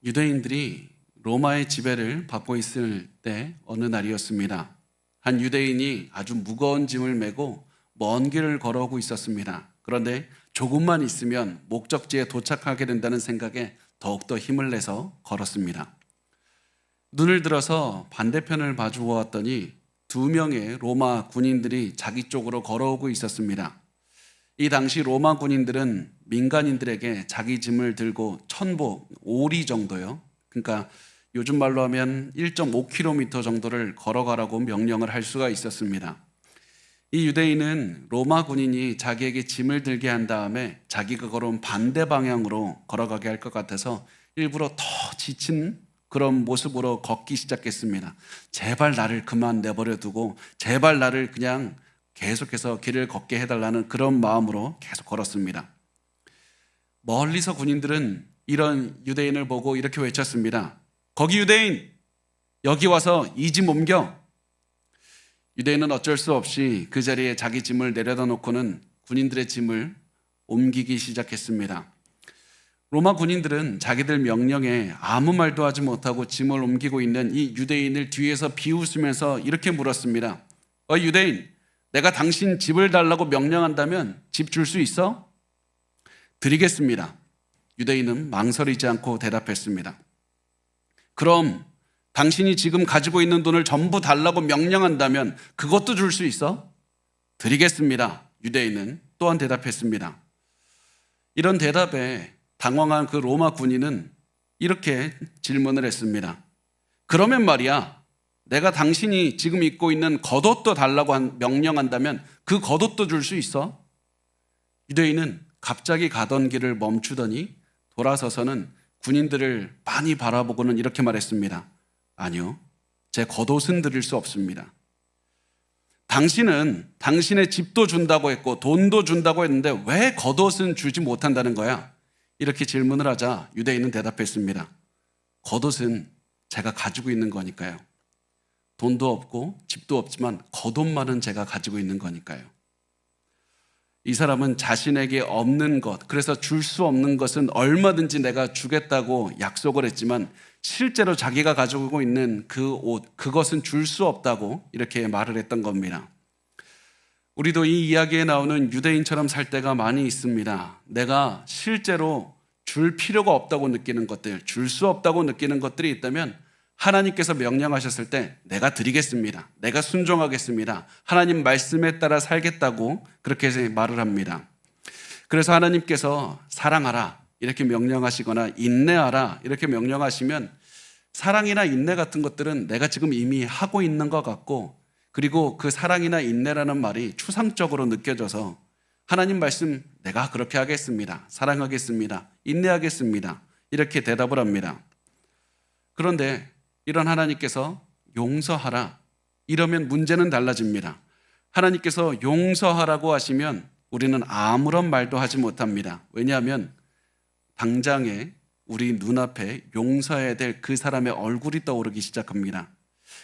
유대인들이 로마의 지배를 받고 있을 때 어느 날이었습니다. 한 유대인이 아주 무거운 짐을 메고 먼 길을 걸어오고 있었습니다. 그런데 조금만 있으면 목적지에 도착하게 된다는 생각에 더욱더 힘을 내서 걸었습니다. 눈을 들어서 반대편을 봐주었더니 2명의 로마 군인들이 자기 쪽으로 걸어오고 있었습니다. 이 당시 로마 군인들은 민간인들에게 자기 짐을 들고 천보, 오리 정도요. 그러니까 요즘 말로 하면 1.5km 정도를 걸어가라고 명령을 할 수가 있었습니다. 이 유대인은 로마 군인이 자기에게 짐을 들게 한 다음에 자기가 걸어온 반대 방향으로 걸어가게 할 것 같아서 일부러 더 지친 그런 모습으로 걷기 시작했습니다. 제발 나를 그만 내버려 두고 제발 나를 그냥 계속해서 길을 걷게 해달라는 그런 마음으로 계속 걸었습니다. 멀리서 군인들은 이런 유대인을 보고 이렇게 외쳤습니다. 거기 유대인, 여기 와서 이 짐 옮겨. 유대인은 어쩔 수 없이 그 자리에 자기 짐을 내려다 놓고는 군인들의 짐을 옮기기 시작했습니다. 로마 군인들은 자기들 명령에 아무 말도 하지 못하고 짐을 옮기고 있는 이 유대인을 뒤에서 비웃으면서 이렇게 물었습니다. 유대인, 내가 당신 집을 달라고 명령한다면 집 줄 수 있어? 드리겠습니다. 유대인은 망설이지 않고 대답했습니다. 그럼 당신이 지금 가지고 있는 돈을 전부 달라고 명령한다면 그것도 줄 수 있어? 드리겠습니다. 유대인은 또한 대답했습니다. 이런 대답에 당황한 그 로마 군인은 이렇게 질문을 했습니다. 그러면 말이야, 내가 당신이 지금 입고 있는 겉옷도 달라고 명령한다면 그 겉옷도 줄 수 있어? 유대인은 갑자기 가던 길을 멈추더니 돌아서서는 군인들을 많이 바라보고는 이렇게 말했습니다. 아니요, 제 겉옷은 드릴 수 없습니다. 당신은 당신의 집도 준다고 했고 돈도 준다고 했는데 왜 겉옷은 주지 못한다는 거야? 이렇게 질문을 하자 유대인은 대답했습니다. 겉옷은 제가 가지고 있는 거니까요. 돈도 없고 집도 없지만 겉옷만은 제가 가지고 있는 거니까요. 이 사람은 자신에게 없는 것, 그래서 줄 수 없는 것은 얼마든지 내가 주겠다고 약속을 했지만 실제로 자기가 가지고 있는 그 옷, 그것은 줄 수 없다고 이렇게 말을 했던 겁니다. 우리도 이 이야기에 나오는 유대인처럼 살 때가 많이 있습니다. 내가 실제로 줄 필요가 없다고 느끼는 것들, 줄 수 없다고 느끼는 것들이 있다면 하나님께서 명령하셨을 때 내가 드리겠습니다. 내가 순종하겠습니다. 하나님 말씀에 따라 살겠다고 그렇게 말을 합니다. 그래서 하나님께서 사랑하라 이렇게 명령하시거나 인내하라 이렇게 명령하시면 사랑이나 인내 같은 것들은 내가 지금 이미 하고 있는 것 같고 그리고 그 사랑이나 인내라는 말이 추상적으로 느껴져서 하나님 말씀 내가 그렇게 하겠습니다. 사랑하겠습니다. 인내하겠습니다. 이렇게 대답을 합니다. 그런데 이런 하나님께서 용서하라 이러면 문제는 달라집니다. 하나님께서 용서하라고 하시면 우리는 아무런 말도 하지 못합니다. 왜냐하면 당장에 우리 눈앞에 용서해야 될 그 사람의 얼굴이 떠오르기 시작합니다.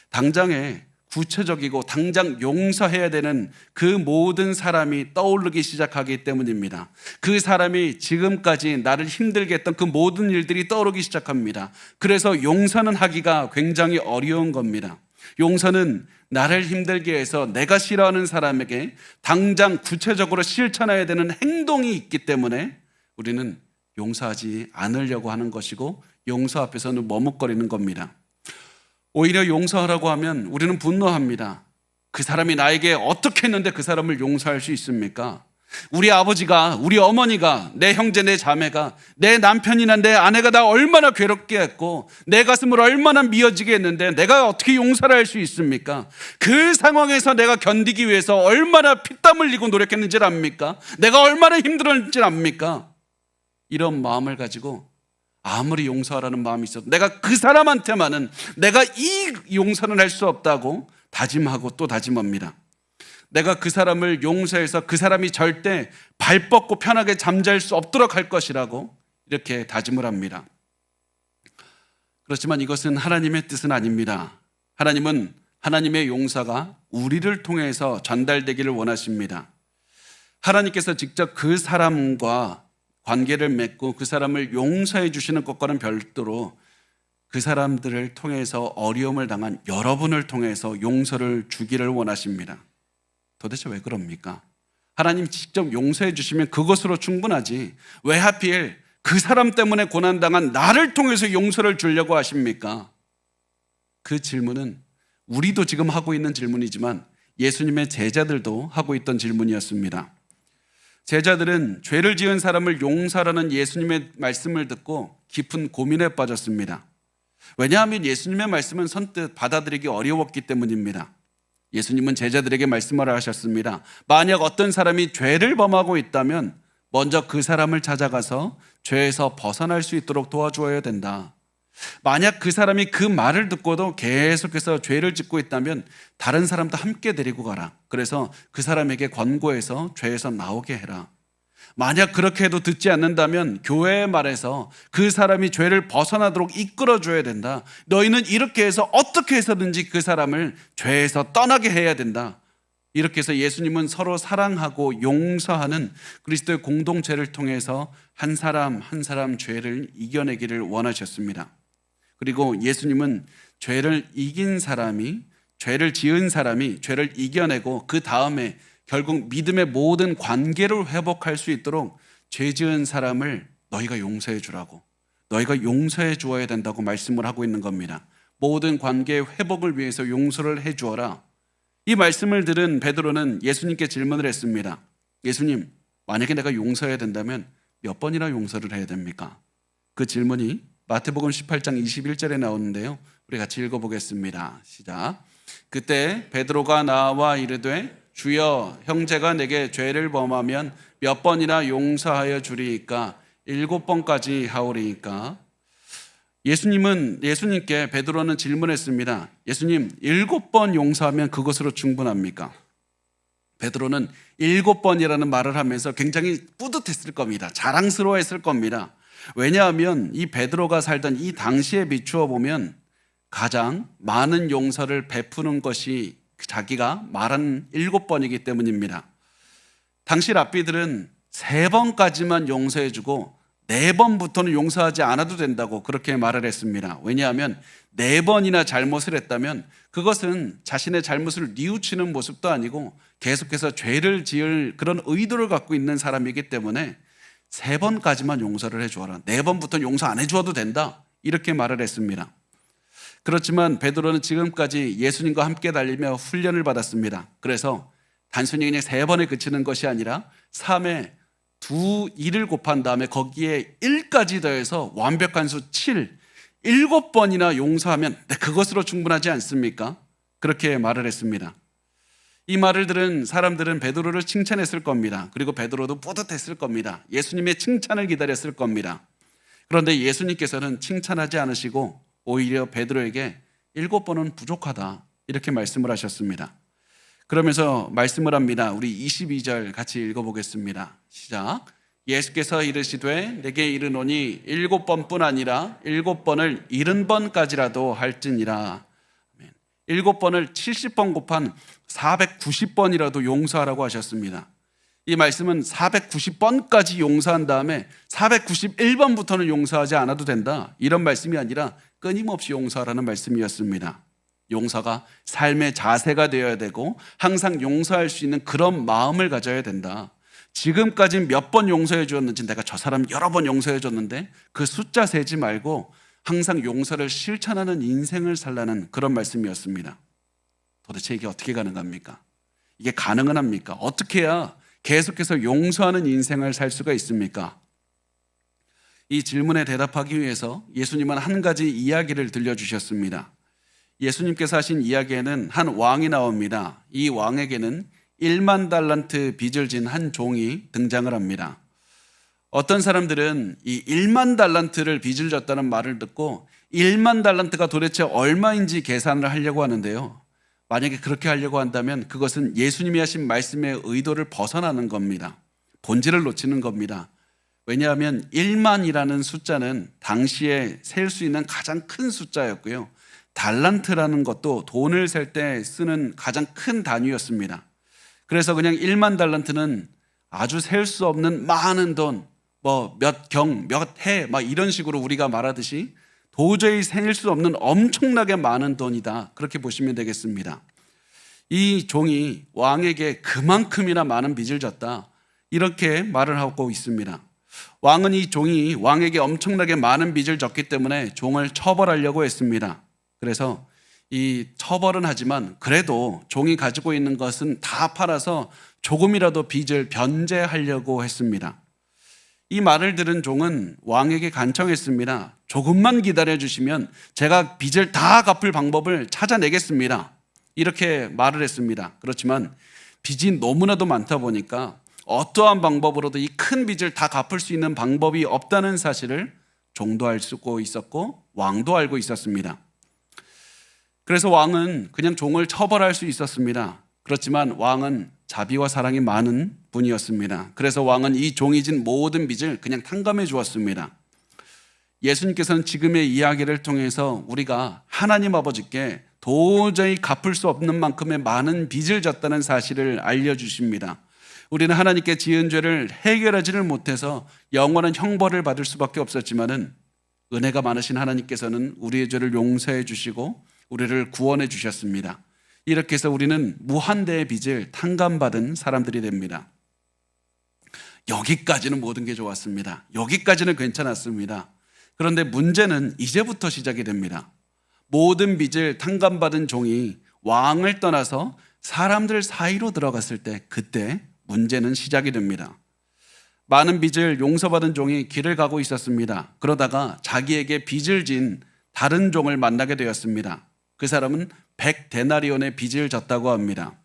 당장에 구체적이고 당장 용서해야 되는 그 모든 사람이 떠오르기 시작하기 때문입니다. 그 사람이 지금까지 나를 힘들게 했던 그 모든 일들이 떠오르기 시작합니다. 그래서 용서는 하기가 굉장히 어려운 겁니다. 용서는 나를 힘들게 해서 내가 싫어하는 사람에게 당장 구체적으로 실천해야 되는 행동이 있기 때문에 우리는 용서하지 않으려고 하는 것이고 용서 앞에서는 머뭇거리는 겁니다. 오히려 용서하라고 하면 우리는 분노합니다. 그 사람이 나에게 어떻게 했는데 그 사람을 용서할 수 있습니까? 우리 아버지가, 우리 어머니가, 내 형제, 내 자매가, 내 남편이나 내 아내가 나 얼마나 괴롭게 했고 내 가슴을 얼마나 미어지게 했는데 내가 어떻게 용서를 할 수 있습니까? 그 상황에서 내가 견디기 위해서 얼마나 피땀 흘리고 노력했는지를 압니까? 내가 얼마나 힘들었는지를 압니까? 이런 마음을 가지고 아무리 용서하라는 마음이 있어도 내가 그 사람한테만은 내가 이 용서는 할 수 없다고 다짐하고 또 다짐합니다. 내가 그 사람을 용서해서 그 사람이 절대 발 뻗고 편하게 잠잘 수 없도록 할 것이라고 이렇게 다짐을 합니다. 그렇지만 이것은 하나님의 뜻은 아닙니다. 하나님은 하나님의 용서가 우리를 통해서 전달되기를 원하십니다. 하나님께서 직접 그 사람과 관계를 맺고 그 사람을 용서해 주시는 것과는 별도로 그 사람들을 통해서 어려움을 당한 여러분을 통해서 용서를 주기를 원하십니다. 도대체 왜 그럽니까? 하나님 직접 용서해 주시면 그것으로 충분하지 왜 하필 그 사람 때문에 고난당한 나를 통해서 용서를 주려고 하십니까? 그 질문은 우리도 지금 하고 있는 질문이지만 예수님의 제자들도 하고 있던 질문이었습니다. 제자들은 죄를 지은 사람을 용서하라는 예수님의 말씀을 듣고 깊은 고민에 빠졌습니다. 왜냐하면 예수님의 말씀은 선뜻 받아들이기 어려웠기 때문입니다. 예수님은 제자들에게 말씀을 하셨습니다. 만약 어떤 사람이 죄를 범하고 있다면 먼저 그 사람을 찾아가서 죄에서 벗어날 수 있도록 도와주어야 된다. 만약 그 사람이 그 말을 듣고도 계속해서 죄를 짓고 있다면 다른 사람도 함께 데리고 가라. 그래서 그 사람에게 권고해서 죄에서 나오게 해라. 만약 그렇게 해도 듣지 않는다면 교회의 말에서 그 사람이 죄를 벗어나도록 이끌어줘야 된다. 너희는 이렇게 해서 어떻게 해서든지 그 사람을 죄에서 떠나게 해야 된다. 이렇게 해서 예수님은 서로 사랑하고 용서하는 그리스도의 공동체를 통해서 한 사람 한 사람 죄를 이겨내기를 원하셨습니다. 그리고 예수님은 죄를 이긴 사람이, 죄를 지은 사람이 죄를 이겨내고 그 다음에 결국 믿음의 모든 관계를 회복할 수 있도록 죄 지은 사람을 너희가 용서해 주라고, 너희가 용서해 주어야 된다고 말씀을 하고 있는 겁니다. 모든 관계의 회복을 위해서 용서를 해 주어라. 이 말씀을 들은 베드로는 예수님께 질문을 했습니다. 예수님, 만약에 내가 용서해야 된다면 몇 번이나 용서를 해야 됩니까? 그 질문이 마태복음 18장 21절에 나오는데요. 우리 같이 읽어보겠습니다. 시작. 그때 베드로가 나와 이르되 주여, 형제가 내게 죄를 범하면 몇 번이나 용서하여 주리이까? 7번까지 하오리이까? 예수님께 베드로는 질문했습니다. 예수님, 7번 용서하면 그것으로 충분합니까? 베드로는 7번이라는 말을 하면서 굉장히 뿌듯했을 겁니다. 자랑스러워했을 겁니다. 왜냐하면 이 베드로가 살던 이 당시에 비추어 보면 가장 많은 용서를 베푸는 것이 자기가 말한 7번이기 때문입니다. 당시 랍비들은 3번까지만 용서해주고 4번부터는 용서하지 않아도 된다고 그렇게 말을 했습니다. 왜냐하면 4번이나 잘못을 했다면 그것은 자신의 잘못을 뉘우치는 모습도 아니고 계속해서 죄를 지을 그런 의도를 갖고 있는 사람이기 때문에 3번까지만 용서를 해주어라. 4번부터는 용서 안 해주어도 된다. 이렇게 말을 했습니다. 그렇지만 베드로는 지금까지 예수님과 함께 달리며 훈련을 받았습니다. 그래서 단순히 그냥 3번에 그치는 것이 아니라 3에 2를 곱한 다음에 거기에 1까지 더해서 완벽한 수 7, 7번이나 용서하면 그것으로 충분하지 않습니까? 그렇게 말을 했습니다. 이 말을 들은 사람들은 베드로를 칭찬했을 겁니다. 그리고 베드로도 뿌듯했을 겁니다. 예수님의 칭찬을 기다렸을 겁니다. 그런데 예수님께서는 칭찬하지 않으시고 오히려 베드로에게 7번은 부족하다 이렇게 말씀을 하셨습니다. 그러면서 말씀을 합니다. 우리 22절 같이 읽어보겠습니다. 시작. 예수께서 이르시되 내게 이르노니 7번뿐 아니라 7번을 70번까지라도 할지니라. 7번을 70번 곱한 490번이라도 용서하라고 하셨습니다. 이 말씀은 490번까지 용서한 다음에 491번부터는 용서하지 않아도 된다, 이런 말씀이 아니라 끊임없이 용서하라는 말씀이었습니다. 용서가 삶의 자세가 되어야 되고 항상 용서할 수 있는 그런 마음을 가져야 된다. 지금까지 몇 번 용서해 주었는지, 내가 저 사람 여러 번 용서해 줬는데 그 숫자 세지 말고 항상 용서를 실천하는 인생을 살라는 그런 말씀이었습니다. 도대체 이게 어떻게 가능합니까? 이게 가능은 합니까? 어떻게 해야 계속해서 용서하는 인생을 살 수가 있습니까? 이 질문에 대답하기 위해서 예수님은 한 가지 이야기를 들려주셨습니다. 예수님께서 하신 이야기에는 한 왕이 나옵니다. 이 왕에게는 1만 달란트 빚을 진 한 종이 등장을 합니다. 어떤 사람들은 이 1만 달란트를 빚을 졌다는 말을 듣고 1만 달란트가 도대체 얼마인지 계산을 하려고 하는데요. 만약에 그렇게 하려고 한다면 그것은 예수님이 하신 말씀의 의도를 벗어나는 겁니다. 본질을 놓치는 겁니다. 왜냐하면 1만이라는 숫자는 당시에 셀 수 있는 가장 큰 숫자였고요. 달란트라는 것도 돈을 셀 때 쓰는 가장 큰 단위였습니다. 그래서 그냥 1만 달란트는 아주 셀 수 없는 많은 돈, 몇 경, 몇 해, 막 이런 식으로 우리가 말하듯이 도저히 생일 수 없는 엄청나게 많은 돈이다. 그렇게 보시면 되겠습니다. 이 종이 왕에게 그만큼이나 많은 빚을 졌다. 이렇게 말을 하고 있습니다. 왕은 이 종이 왕에게 엄청나게 많은 빚을 졌기 때문에 종을 처벌하려고 했습니다. 그래서 이 처벌은 하지만 그래도 종이 가지고 있는 것은 다 팔아서 조금이라도 빚을 변제하려고 했습니다. 이 말을 들은 종은 왕에게 간청했습니다. 조금만 기다려 주시면 제가 빚을 다 갚을 방법을 찾아내겠습니다. 이렇게 말을 했습니다. 그렇지만 빚이 너무나도 많다 보니까 어떠한 방법으로도 이 큰 빚을 다 갚을 수 있는 방법이 없다는 사실을 종도 알고 있었고 왕도 알고 있었습니다. 그래서 왕은 그냥 종을 처벌할 수 있었습니다. 그렇지만 왕은 자비와 사랑이 많은 분이었습니다. 그래서 왕은 이 종이 진 모든 빚을 그냥 탕감해 주었습니다. 예수님께서는 지금의 이야기를 통해서 우리가 하나님 아버지께 도저히 갚을 수 없는 만큼의 많은 빚을 졌다는 사실을 알려주십니다. 우리는 하나님께 지은 죄를 해결하지를 못해서 영원한 형벌을 받을 수밖에 없었지만은 은혜가 많으신 하나님께서는 우리의 죄를 용서해 주시고 우리를 구원해 주셨습니다. 이렇게 해서 우리는 무한대의 빚을 탕감받은 사람들이 됩니다. 여기까지는 모든 게 좋았습니다. 여기까지는 괜찮았습니다. 그런데 문제는 이제부터 시작이 됩니다. 모든 빚을 탕감받은 종이 왕을 떠나서 사람들 사이로 들어갔을 때 그때 문제는 시작이 됩니다. 많은 빚을 용서받은 종이 길을 가고 있었습니다. 그러다가 자기에게 빚을 진 다른 종을 만나게 되었습니다. 그 사람은 100데나리온의 빚을 졌다고 합니다.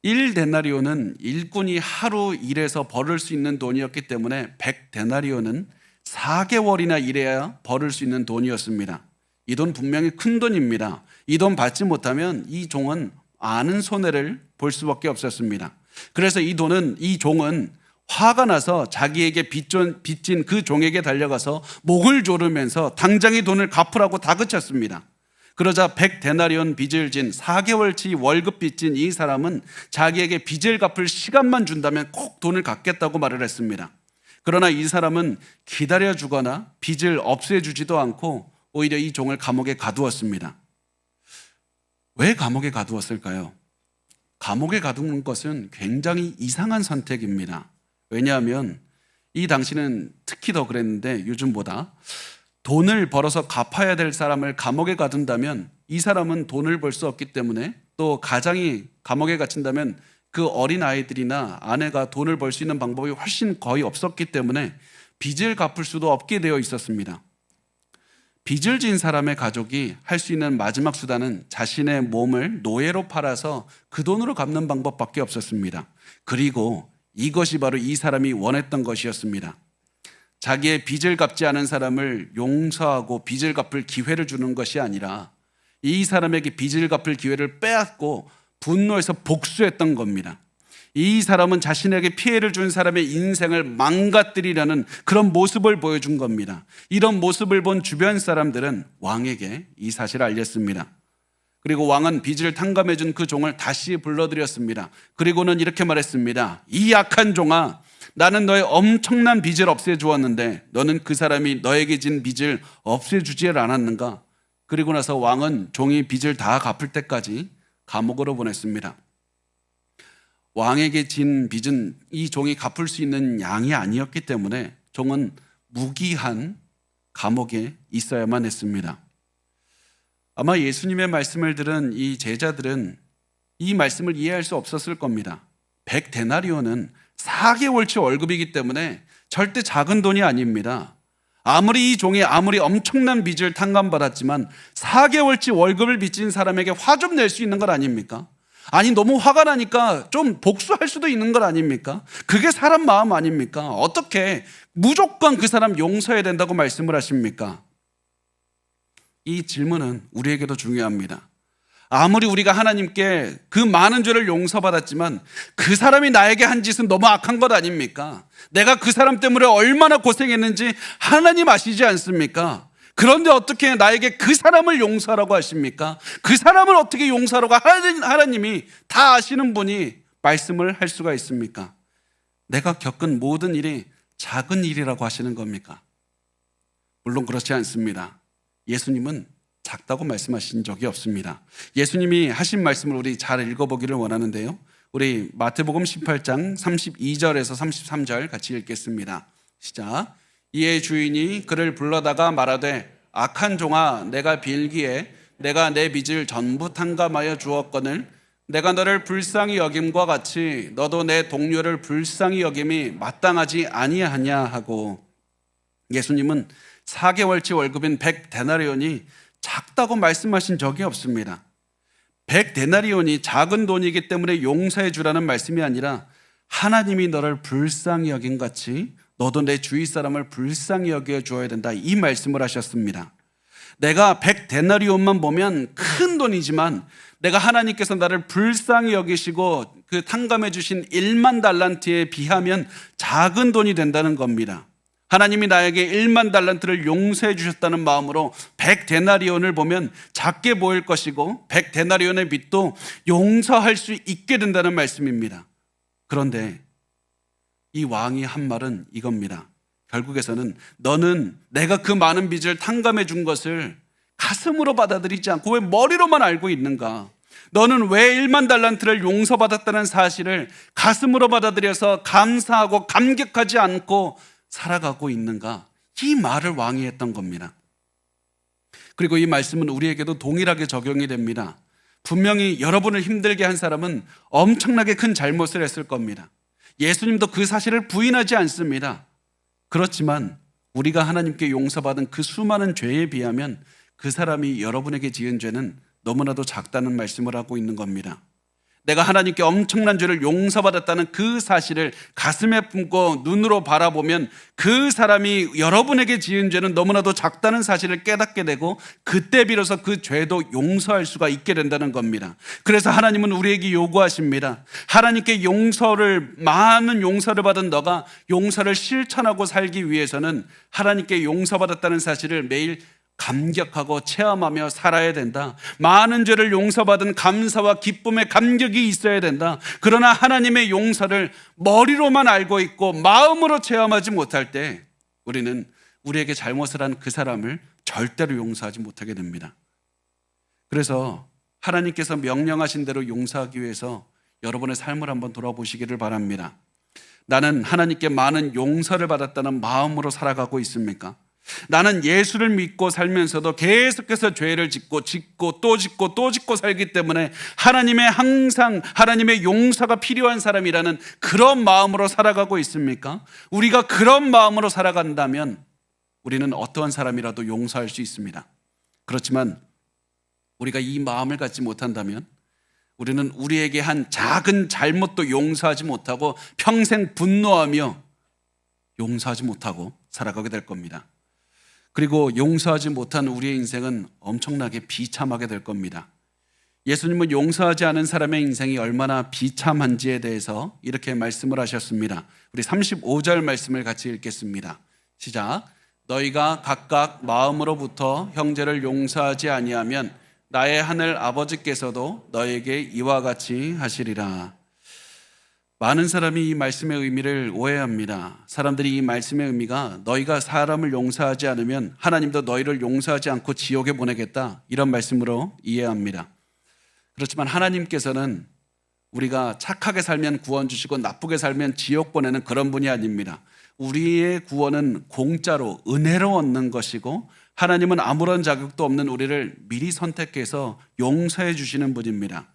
1데나리온은 일꾼이 하루 일해서 벌을 수 있는 돈이었기 때문에 100데나리온은 4개월이나 일해야 벌을 수 있는 돈이었습니다. 이 돈 분명히 큰 돈입니다. 이 돈 받지 못하면 이 종은 아는 손해를 볼 수밖에 없었습니다. 그래서 이 종은 화가 나서 자기에게 빚진 그 종에게 달려가서 목을 조르면서 당장 이 돈을 갚으라고 다그쳤습니다. 그러자 100데나리온 빚을 진 4개월치 월급 빚진 이 사람은 자기에게 빚을 갚을 시간만 준다면 꼭 돈을 갚겠다고 말을 했습니다. 그러나 이 사람은 기다려주거나 빚을 없애주지도 않고 오히려 이 종을 감옥에 가두었습니다. 왜 감옥에 가두었을까요? 감옥에 가두는 것은 굉장히 이상한 선택입니다. 왜냐하면 이 당시는 특히 더 그랬는데 요즘보다 돈을 벌어서 갚아야 될 사람을 감옥에 가둔다면 이 사람은 돈을 벌 수 없기 때문에 또 가장이 감옥에 갇힌다면 그 어린 아이들이나 아내가 돈을 벌 수 있는 방법이 훨씬 거의 없었기 때문에 빚을 갚을 수도 없게 되어 있었습니다. 빚을 진 사람의 가족이 할 수 있는 마지막 수단은 자신의 몸을 노예로 팔아서 그 돈으로 갚는 방법밖에 없었습니다. 그리고 이것이 바로 이 사람이 원했던 것이었습니다. 자기의 빚을 갚지 않은 사람을 용서하고 빚을 갚을 기회를 주는 것이 아니라 이 사람에게 빚을 갚을 기회를 빼앗고 분노해서 복수했던 겁니다. 이 사람은 자신에게 피해를 준 사람의 인생을 망가뜨리려는 그런 모습을 보여준 겁니다. 이런 모습을 본 주변 사람들은 왕에게 이 사실을 알렸습니다. 그리고 왕은 빚을 탕감해 준 그 종을 다시 불러들였습니다. 그리고는 이렇게 말했습니다. 이 악한 종아, 나는 너의 엄청난 빚을 없애주었는데 너는 그 사람이 너에게 진 빚을 없애주지 않았는가? 그리고 나서 왕은 종이 빚을 다 갚을 때까지 감옥으로 보냈습니다. 왕에게 진 빚은 이 종이 갚을 수 있는 양이 아니었기 때문에 종은 무기한 감옥에 있어야만 했습니다. 아마 예수님의 말씀을 들은 이 제자들은 이 말씀을 이해할 수 없었을 겁니다. 100데나리온은 4개월치 월급이기 때문에 절대 작은 돈이 아닙니다. 아무리 이 종이 아무리 엄청난 빚을 탕감받았지만 4개월치 월급을 빚진 사람에게 화 좀 낼 수 있는 것 아닙니까? 아니 너무 화가 나니까 좀 복수할 수도 있는 것 아닙니까? 그게 사람 마음 아닙니까? 어떻게 무조건 그 사람 용서해야 된다고 말씀을 하십니까? 이 질문은 우리에게도 중요합니다. 아무리 우리가 하나님께 그 많은 죄를 용서받았지만 그 사람이 나에게 한 짓은 너무 악한 것 아닙니까? 내가 그 사람 때문에 얼마나 고생했는지 하나님 아시지 않습니까? 그런데 어떻게 나에게 그 사람을 용서하라고 하십니까? 그 사람을 어떻게 용서하라고 하나님이 다 아시는 분이 말씀을 할 수가 있습니까? 내가 겪은 모든 일이 작은 일이라고 하시는 겁니까? 물론 그렇지 않습니다. 예수님은 작다고 말씀하신 적이 없습니다. 예수님이 하신 말씀을 우리 잘 읽어보기를 원하는데요. 우리 마태복음 18장 32절에서 33절 같이 읽겠습니다. 시작. 이에 주인이 그를 불러다가 말하되 악한 종아, 내가 빌기에 내가 내 빚을 전부 탕감하여 주었거늘 내가 너를 불쌍히 여김과 같이 너도 내 동료를 불쌍히 여김이 마땅하지 아니하냐 하고, 예수님은 4개월치 월급인 100데나리온이 작다고 말씀하신 적이 없습니다. 100데나리온이 작은 돈이기 때문에 용서해 주라는 말씀이 아니라 하나님이 너를 불쌍히 여긴 같이 너도 내 주위 사람을 불쌍히 여겨 주어야 된다, 이 말씀을 하셨습니다. 내가 100데나리온만 보면 큰 돈이지만 내가 하나님께서 나를 불쌍히 여기시고 그 탕감해 주신 1만 달란트에 비하면 작은 돈이 된다는 겁니다. 하나님이 나에게 1만 달란트를 용서해 주셨다는 마음으로 100데나리온을 보면 작게 보일 것이고 100데나리온의 빚도 용서할 수 있게 된다는 말씀입니다. 그런데 이 왕이 한 말은 이겁니다. 결국에서는 너는 내가 그 많은 빚을 탕감해 준 것을 가슴으로 받아들이지 않고 왜 머리로만 알고 있는가? 너는 왜 1만 달란트를 용서받았다는 사실을 가슴으로 받아들여서 감사하고 감격하지 않고 살아가고 있는가? 이 말을 왕이 했던 겁니다. 그리고 이 말씀은 우리에게도 동일하게 적용이 됩니다. 분명히 여러분을 힘들게 한 사람은 엄청나게 큰 잘못을 했을 겁니다. 예수님도 그 사실을 부인하지 않습니다. 그렇지만 우리가 하나님께 용서받은 그 수많은 죄에 비하면 그 사람이 여러분에게 지은 죄는 너무나도 작다는 말씀을 하고 있는 겁니다. 내가 하나님께 엄청난 죄를 용서받았다는 그 사실을 가슴에 품고 눈으로 바라보면 그 사람이 여러분에게 지은 죄는 너무나도 작다는 사실을 깨닫게 되고 그때 비로소 그 죄도 용서할 수가 있게 된다는 겁니다. 그래서 하나님은 우리에게 요구하십니다. 하나님께 많은 용서를 받은 너가 용서를 실천하고 살기 위해서는 하나님께 용서받았다는 사실을 매일 감격하고 체험하며 살아야 된다. 많은 죄를 용서받은 감사와 기쁨의 감격이 있어야 된다. 그러나 하나님의 용서를 머리로만 알고 있고 마음으로 체험하지 못할 때 우리는 우리에게 잘못을 한 그 사람을 절대로 용서하지 못하게 됩니다. 그래서 하나님께서 명령하신 대로 용서하기 위해서 여러분의 삶을 한번 돌아보시기를 바랍니다. 나는 하나님께 많은 용서를 받았다는 마음으로 살아가고 있습니까? 나는 예수를 믿고 살면서도 계속해서 죄를 짓고 또 짓고 살기 때문에 항상 하나님의 용서가 필요한 사람이라는 그런 마음으로 살아가고 있습니까? 우리가 그런 마음으로 살아간다면 우리는 어떠한 사람이라도 용서할 수 있습니다. 그렇지만 우리가 이 마음을 갖지 못한다면 우리는 우리에게 한 작은 잘못도 용서하지 못하고 평생 분노하며 용서하지 못하고 살아가게 될 겁니다. 그리고 용서하지 못한 우리의 인생은 엄청나게 비참하게 될 겁니다. 예수님은 용서하지 않은 사람의 인생이 얼마나 비참한지에 대해서 이렇게 말씀을 하셨습니다. 우리 35절 말씀을 같이 읽겠습니다. 시작. 너희가 각각 마음으로부터 형제를 용서하지 아니하면 나의 하늘 아버지께서도 너에게 이와 같이 하시리라. 많은 사람이 이 말씀의 의미를 오해합니다. 사람들이 이 말씀의 의미가 너희가 사람을 용서하지 않으면 하나님도 너희를 용서하지 않고 지옥에 보내겠다, 이런 말씀으로 이해합니다. 그렇지만 하나님께서는 우리가 착하게 살면 구원 주시고 나쁘게 살면 지옥 보내는 그런 분이 아닙니다. 우리의 구원은 공짜로 은혜로 얻는 것이고 하나님은 아무런 자격도 없는 우리를 미리 선택해서 용서해 주시는 분입니다.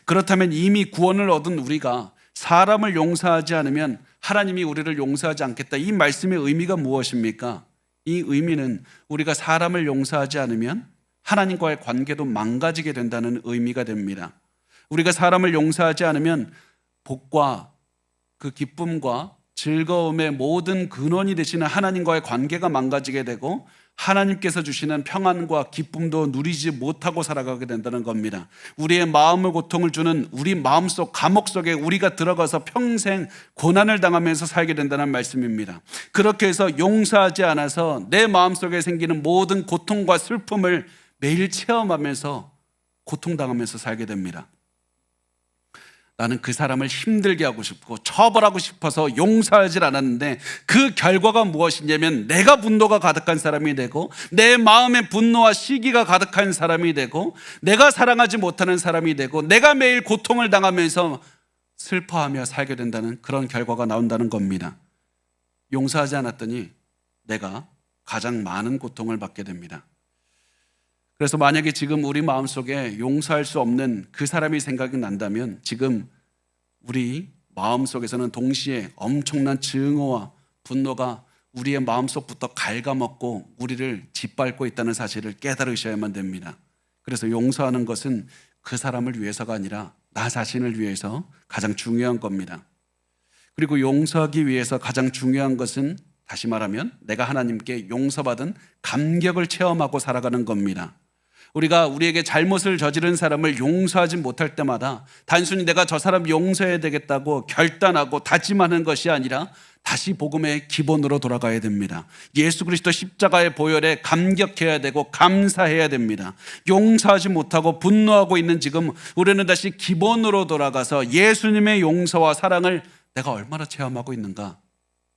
그렇다면 이미 구원을 얻은 우리가 사람을 용서하지 않으면 하나님이 우리를 용서하지 않겠다, 이 말씀의 의미가 무엇입니까? 이 의미는 우리가 사람을 용서하지 않으면 하나님과의 관계도 망가지게 된다는 의미가 됩니다. 우리가 사람을 용서하지 않으면 복과 그 기쁨과 즐거움의 모든 근원이 되시는 하나님과의 관계가 망가지게 되고 하나님께서 주시는 평안과 기쁨도 누리지 못하고 살아가게 된다는 겁니다. 우리의 마음을 고통을 주는 우리 마음속 감옥 속에 우리가 들어가서 평생 고난을 당하면서 살게 된다는 말씀입니다. 그렇게 해서 용서하지 않아서 내 마음속에 생기는 모든 고통과 슬픔을 매일 체험하면서 고통당하면서 살게 됩니다. 나는 그 사람을 힘들게 하고 싶고 처벌하고 싶어서 용서하지 않았는데 그 결과가 무엇이냐면 내가 분노가 가득한 사람이 되고 내 마음에 분노와 시기가 가득한 사람이 되고 내가 사랑하지 못하는 사람이 되고 내가 매일 고통을 당하면서 슬퍼하며 살게 된다는 그런 결과가 나온다는 겁니다. 용서하지 않았더니 내가 가장 많은 고통을 받게 됩니다. 그래서 만약에 지금 우리 마음속에 용서할 수 없는 그 사람이 생각이 난다면 지금 우리 마음속에서는 동시에 엄청난 증오와 분노가 우리의 마음속부터 갉아먹고 우리를 짓밟고 있다는 사실을 깨달으셔야만 됩니다. 그래서 용서하는 것은 그 사람을 위해서가 아니라 나 자신을 위해서 가장 중요한 겁니다. 그리고 용서하기 위해서 가장 중요한 것은 다시 말하면 내가 하나님께 용서받은 감격을 체험하고 살아가는 겁니다. 우리가 우리에게 잘못을 저지른 사람을 용서하지 못할 때마다 단순히 내가 저 사람 용서해야 되겠다고 결단하고 다짐하는 것이 아니라 다시 복음의 기본으로 돌아가야 됩니다. 예수 그리스도 십자가의 보혈에 감격해야 되고 감사해야 됩니다. 용서하지 못하고 분노하고 있는 지금 우리는 다시 기본으로 돌아가서 예수님의 용서와 사랑을 내가 얼마나 체험하고 있는가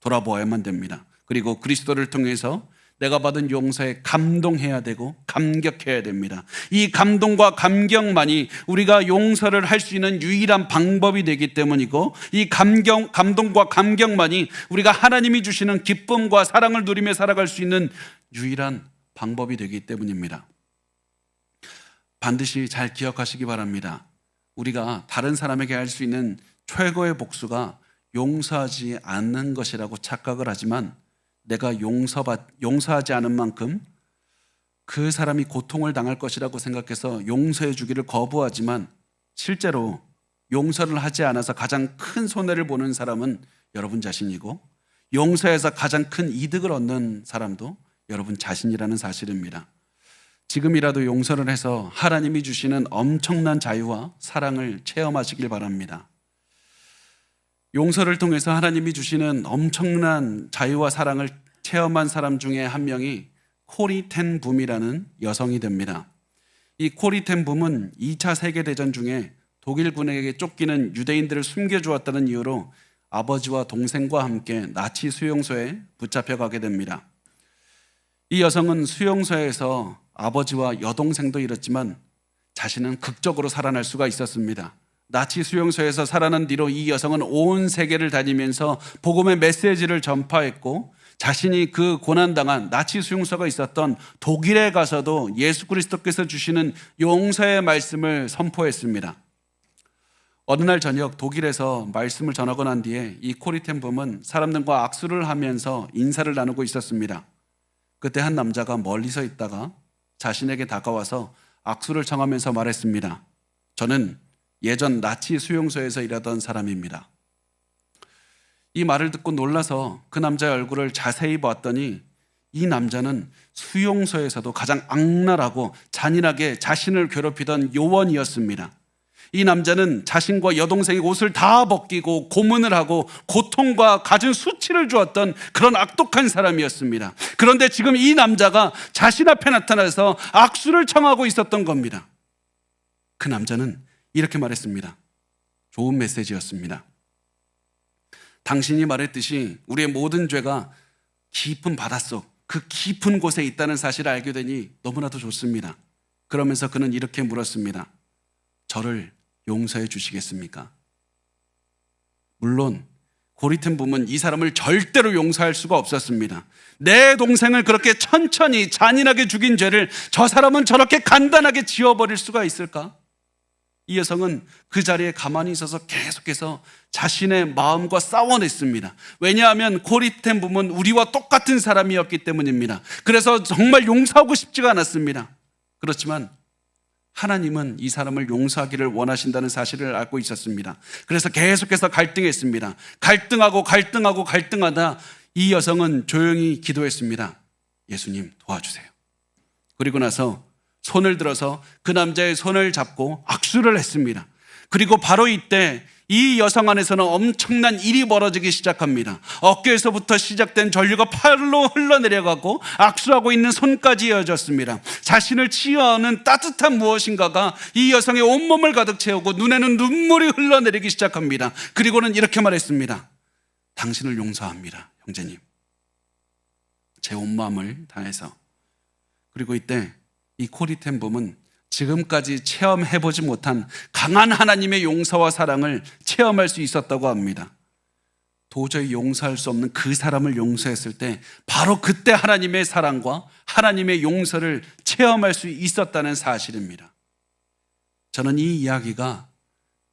돌아보아야만 됩니다. 그리고 그리스도를 통해서 내가 받은 용서에 감동해야 되고 감격해야 됩니다. 이 감동과 감격만이 우리가 용서를 할 수 있는 유일한 방법이 되기 때문이고 이 감동과 감격만이 우리가 하나님이 주시는 기쁨과 사랑을 누리며 살아갈 수 있는 유일한 방법이 되기 때문입니다. 반드시 잘 기억하시기 바랍니다. 우리가 다른 사람에게 할 수 있는 최고의 복수가 용서하지 않는 것이라고 착각을 하지만 내가 용서하지 않은 만큼 그 사람이 고통을 당할 것이라고 생각해서 용서해 주기를 거부하지만 실제로 용서를 하지 않아서 가장 큰 손해를 보는 사람은 여러분 자신이고 용서해서 가장 큰 이득을 얻는 사람도 여러분 자신이라는 사실입니다. 지금이라도 용서를 해서 하나님이 주시는 엄청난 자유와 사랑을 체험하시길 바랍니다. 용서를 통해서 하나님이 주시는 엄청난 자유와 사랑을 체험한 사람 중에 한 명이 코리 텐 붐이라는 여성이 됩니다. 이 코리 텐 붐은 2차 세계대전 중에 독일군에게 쫓기는 유대인들을 숨겨주었다는 이유로 아버지와 동생과 함께 나치 수용소에 붙잡혀가게 됩니다. 이 여성은 수용소에서 아버지와 여동생도 잃었지만 자신은 극적으로 살아날 수가 있었습니다. 나치 수용소에서 살아난 뒤로 이 여성은 온 세계를 다니면서 복음의 메시지를 전파했고 자신이 그 고난당한 나치 수용소가 있었던 독일에 가서도 예수 그리스도께서 주시는 용서의 말씀을 선포했습니다. 어느 날 저녁 독일에서 말씀을 전하고 난 뒤에 이 코리 텐 붐은 사람들과 악수를 하면서 인사를 나누고 있었습니다. 그때 한 남자가 멀리 서 있다가 자신에게 다가와서 악수를 청하면서 말했습니다. 저는 예전 나치 수용소에서 일하던 사람입니다. 이 말을 듣고 놀라서 그 남자의 얼굴을 자세히 봤더니 이 남자는 수용소에서도 가장 악랄하고 잔인하게 자신을 괴롭히던 요원이었습니다. 이 남자는 자신과 여동생이 옷을 다 벗기고 고문을 하고 고통과 갖은 수치를 주었던 그런 악독한 사람이었습니다. 그런데 지금 이 남자가 자신 앞에 나타나서 악수를 청하고 있었던 겁니다. 그 남자는 이렇게 말했습니다. 좋은 메시지였습니다. 당신이 말했듯이 우리의 모든 죄가 깊은 바닷속, 그 깊은 곳에 있다는 사실을 알게 되니 너무나도 좋습니다. 그러면서 그는 이렇게 물었습니다. 저를 용서해 주시겠습니까? 물론 코리 텐 붐은 이 사람을 절대로 용서할 수가 없었습니다. 내 동생을 그렇게 천천히 잔인하게 죽인 죄를 저 사람은 저렇게 간단하게 지워버릴 수가 있을까? 이 여성은 그 자리에 가만히 있어서 계속해서 자신의 마음과 싸워냈습니다. 왜냐하면 코리 텐 붐은 우리와 똑같은 사람이었기 때문입니다. 그래서 정말 용서하고 싶지가 않았습니다. 그렇지만 하나님은 이 사람을 용서하기를 원하신다는 사실을 알고 있었습니다. 그래서 계속해서 갈등했습니다. 갈등하다 이 여성은 조용히 기도했습니다. 예수님 도와주세요. 그리고 나서 손을 들어서 그 남자의 손을 잡고 악수를 했습니다. 그리고 바로 이때 이 여성 안에서는 엄청난 일이 벌어지기 시작합니다. 어깨에서부터 시작된 전류가 팔로 흘러내려가고 악수하고 있는 손까지 이어졌습니다. 자신을 치유하는 따뜻한 무엇인가가 이 여성의 온몸을 가득 채우고 눈에는 눈물이 흘러내리기 시작합니다. 그리고는 이렇게 말했습니다. 당신을 용서합니다, 형제님. 제 온 마음을 다해서. 그리고 이때 이 코리 텐 붐은 지금까지 체험해보지 못한 강한 하나님의 용서와 사랑을 체험할 수 있었다고 합니다. 도저히 용서할 수 없는 그 사람을 용서했을 때 바로 그때 하나님의 사랑과 하나님의 용서를 체험할 수 있었다는 사실입니다. 저는 이 이야기가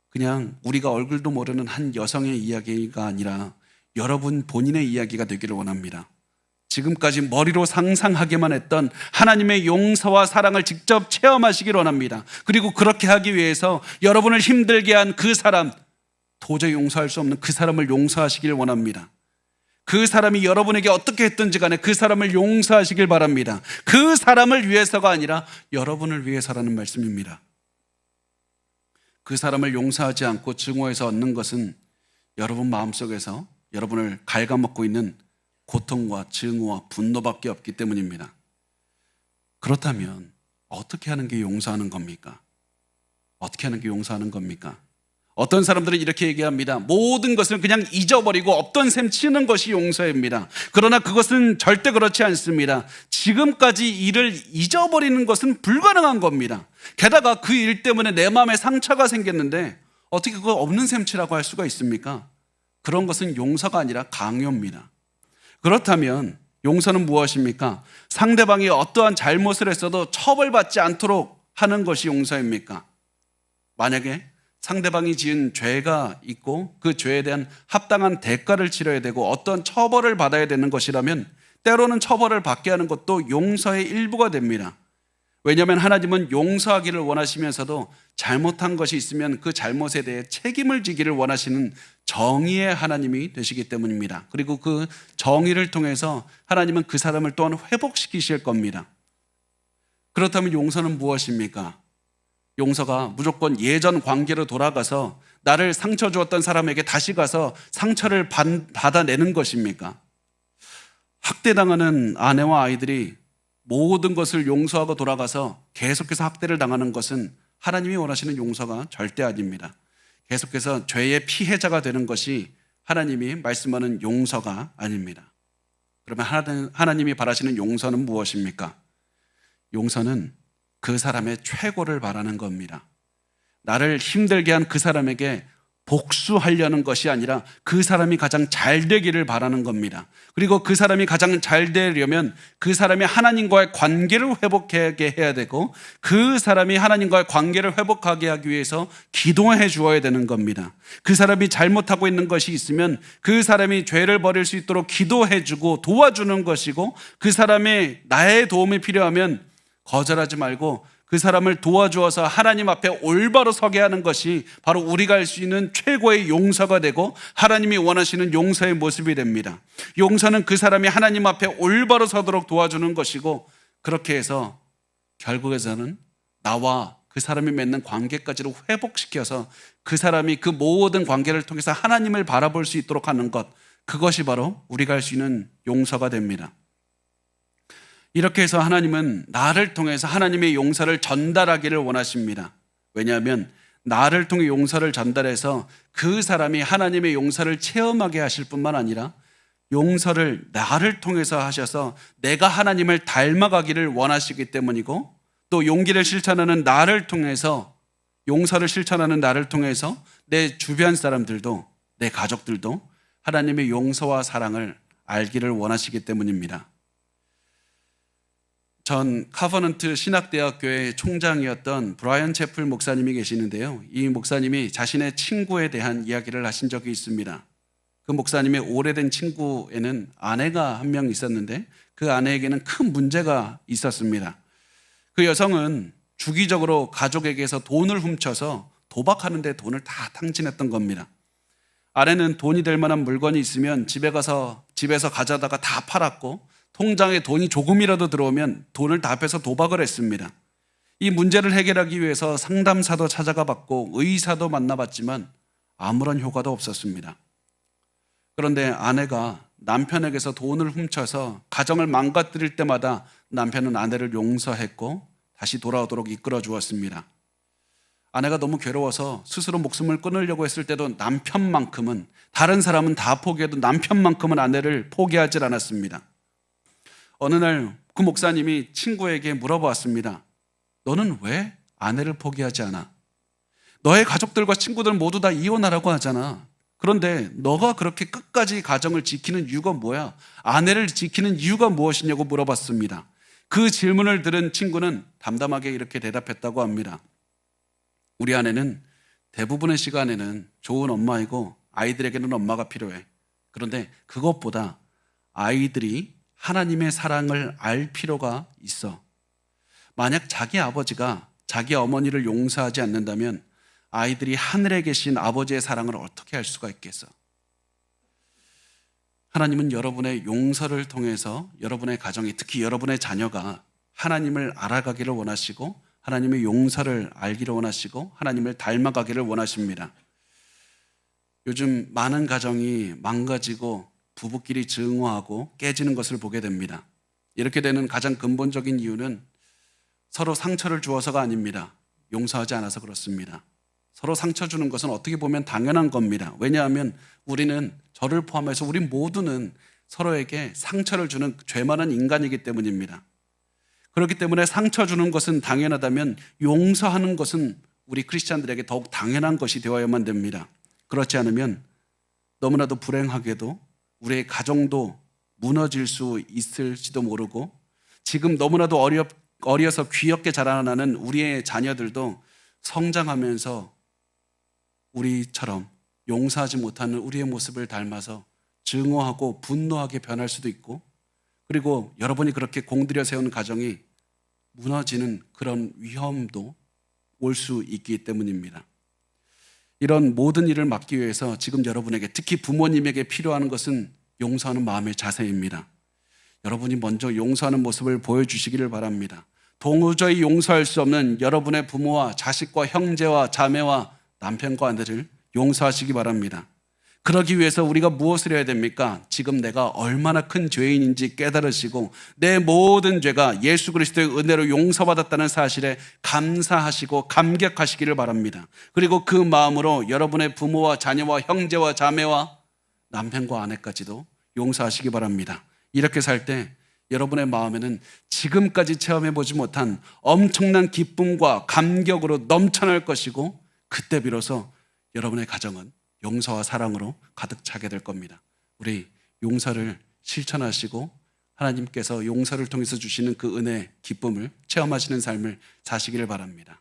그냥 우리가 얼굴도 모르는 한 여성의 이야기가 아니라 여러분 본인의 이야기가 되기를 원합니다. 지금까지 머리로 상상하기만 했던 하나님의 용서와 사랑을 직접 체험하시길 원합니다. 그리고 그렇게 하기 위해서 여러분을 힘들게 한 그 사람, 도저히 용서할 수 없는 그 사람을 용서하시길 원합니다. 그 사람이 여러분에게 어떻게 했든지 간에 그 사람을 용서하시길 바랍니다. 그 사람을 위해서가 아니라 여러분을 위해서라는 말씀입니다. 그 사람을 용서하지 않고 증오해서 얻는 것은 여러분 마음속에서 여러분을 갉아먹고 있는 고통과 증오와 분노밖에 없기 때문입니다. 그렇다면 어떻게 하는 게 용서하는 겁니까? 어떻게 하는 게 용서하는 겁니까? 어떤 사람들은 이렇게 얘기합니다. 모든 것을 그냥 잊어버리고 없던 셈 치는 것이 용서입니다. 그러나 그것은 절대 그렇지 않습니다. 지금까지 일을 잊어버리는 것은 불가능한 겁니다. 게다가 그 일 때문에 내 마음에 상처가 생겼는데 어떻게 그걸 없는 셈 치라고 할 수가 있습니까? 그런 것은 용서가 아니라 강요입니다. 그렇다면 용서는 무엇입니까? 상대방이 어떠한 잘못을 했어도 처벌받지 않도록 하는 것이 용서입니까? 만약에 상대방이 지은 죄가 있고 그 죄에 대한 합당한 대가를 치러야 되고 어떤 처벌을 받아야 되는 것이라면 때로는 처벌을 받게 하는 것도 용서의 일부가 됩니다. 왜냐하면 하나님은 용서하기를 원하시면서도 잘못한 것이 있으면 그 잘못에 대해 책임을 지기를 원하시는 정의의 하나님이 되시기 때문입니다. 그리고 그 정의를 통해서 하나님은 그 사람을 또한 회복시키실 겁니다. 그렇다면 용서는 무엇입니까? 용서가 무조건 예전 관계로 돌아가서 나를 상처 주었던 사람에게 다시 가서 상처를 받아내는 것입니까? 학대당하는 아내와 아이들이 모든 것을 용서하고 돌아가서 계속해서 학대를 당하는 것은 하나님이 원하시는 용서가 절대 아닙니다. 계속해서 죄의 피해자가 되는 것이 하나님이 말씀하는 용서가 아닙니다. 그러면 하나님이 바라시는 용서는 무엇입니까? 용서는 그 사람의 최고를 바라는 겁니다. 나를 힘들게 한 그 사람에게 복수하려는 것이 아니라 그 사람이 가장 잘 되기를 바라는 겁니다. 그리고 그 사람이 가장 잘 되려면 그 사람이 하나님과의 관계를 회복하게 해야 되고 그 사람이 하나님과의 관계를 회복하게 하기 위해서 기도해 주어야 되는 겁니다. 그 사람이 잘못하고 있는 것이 있으면 그 사람이 죄를 버릴 수 있도록 기도해 주고 도와주는 것이고 그 사람이 나의 도움이 필요하면 거절하지 말고 그 사람을 도와주어서 하나님 앞에 올바로 서게 하는 것이 바로 우리가 할 수 있는 최고의 용서가 되고 하나님이 원하시는 용서의 모습이 됩니다. 용서는 그 사람이 하나님 앞에 올바로 서도록 도와주는 것이고 그렇게 해서 결국에서는 나와 그 사람이 맺는 관계까지를 회복시켜서 그 사람이 그 모든 관계를 통해서 하나님을 바라볼 수 있도록 하는 것, 그것이 바로 우리가 할 수 있는 용서가 됩니다. 이렇게 해서 하나님은 나를 통해서 하나님의 용서를 전달하기를 원하십니다. 왜냐하면 나를 통해 용서를 전달해서 그 사람이 하나님의 용서를 체험하게 하실 뿐만 아니라 용서를 나를 통해서 하셔서 내가 하나님을 닮아가기를 원하시기 때문이고 또 용기를 실천하는 나를 통해서 용서를 실천하는 나를 통해서 내 주변 사람들도 내 가족들도 하나님의 용서와 사랑을 알기를 원하시기 때문입니다. 전 카버넌트 신학대학교의 총장이었던 브라이언 채플 목사님이 계시는데요. 이 목사님이 자신의 친구에 대한 이야기를 하신 적이 있습니다. 그 목사님의 오래된 친구에는 아내가 한 명 있었는데 그 아내에게는 큰 문제가 있었습니다. 그 여성은 주기적으로 가족에게서 돈을 훔쳐서 도박하는 데 돈을 다 탕진했던 겁니다. 아내는 돈이 될 만한 물건이 있으면 집에서 가져다가 다 팔았고 통장에 돈이 조금이라도 들어오면 돈을 다 빼서 도박을 했습니다. 이 문제를 해결하기 위해서 상담사도 찾아가 봤고 의사도 만나봤지만 아무런 효과도 없었습니다. 그런데 아내가 남편에게서 돈을 훔쳐서 가정을 망가뜨릴 때마다 남편은 아내를 용서했고 다시 돌아오도록 이끌어 주었습니다. 아내가 너무 괴로워서 스스로 목숨을 끊으려고 했을 때도 남편만큼은, 다른 사람은 다 포기해도 남편만큼은 아내를 포기하지 않았습니다. 어느 날 그 목사님이 친구에게 물어보았습니다. 너는 왜 아내를 포기하지 않아? 너의 가족들과 친구들 모두 다 이혼하라고 하잖아. 그런데 너가 그렇게 끝까지 가정을 지키는 이유가 뭐야? 아내를 지키는 이유가 무엇이냐고 물어봤습니다. 그 질문을 들은 친구는 담담하게 이렇게 대답했다고 합니다. 우리 아내는 대부분의 시간에는 좋은 엄마이고 아이들에게는 엄마가 필요해. 그런데 그것보다 아이들이 하나님의 사랑을 알 필요가 있어. 만약 자기 아버지가 자기 어머니를 용서하지 않는다면 아이들이 하늘에 계신 아버지의 사랑을 어떻게 알 수가 있겠어? 하나님은 여러분의 용서를 통해서 여러분의 가정이, 특히 여러분의 자녀가 하나님을 알아가기를 원하시고 하나님의 용서를 알기를 원하시고 하나님을 닮아가기를 원하십니다. 요즘 많은 가정이 망가지고 부부끼리 증오하고 깨지는 것을 보게 됩니다. 이렇게 되는 가장 근본적인 이유는 서로 상처를 주어서가 아닙니다. 용서하지 않아서 그렇습니다. 서로 상처 주는 것은 어떻게 보면 당연한 겁니다. 왜냐하면 우리는, 저를 포함해서 우리 모두는 서로에게 상처를 주는 죄 많은 인간이기 때문입니다. 그렇기 때문에 상처 주는 것은 당연하다면 용서하는 것은 우리 크리스찬들에게 더욱 당연한 것이 되어야만 됩니다. 그렇지 않으면 너무나도 불행하게도 우리의 가정도 무너질 수 있을지도 모르고, 지금 너무나도 어려서 귀엽게 자라나는 우리의 자녀들도 성장하면서 우리처럼 용서하지 못하는 우리의 모습을 닮아서 증오하고 분노하게 변할 수도 있고, 그리고 여러분이 그렇게 공들여 세운 가정이 무너지는 그런 위험도 올 수 있기 때문입니다. 이런 모든 일을 막기 위해서 지금 여러분에게, 특히 부모님에게 필요한 것은 용서하는 마음의 자세입니다. 여러분이 먼저 용서하는 모습을 보여주시기를 바랍니다. 도저히 용서할 수 없는 여러분의 부모와 자식과 형제와 자매와 남편과 아내를 용서하시기 바랍니다. 그러기 위해서 우리가 무엇을 해야 됩니까? 지금 내가 얼마나 큰 죄인인지 깨달으시고 내 모든 죄가 예수 그리스도의 은혜로 용서받았다는 사실에 감사하시고 감격하시기를 바랍니다. 그리고 그 마음으로 여러분의 부모와 자녀와 형제와 자매와 남편과 아내까지도 용서하시기 바랍니다. 이렇게 살 때 여러분의 마음에는 지금까지 체험해보지 못한 엄청난 기쁨과 감격으로 넘쳐날 것이고, 그때 비로소 여러분의 가정은 용서와 사랑으로 가득 차게 될 겁니다. 우리 용서를 실천하시고 하나님께서 용서를 통해서 주시는 그 은혜, 기쁨을 체험하시는 삶을 사시기를 바랍니다.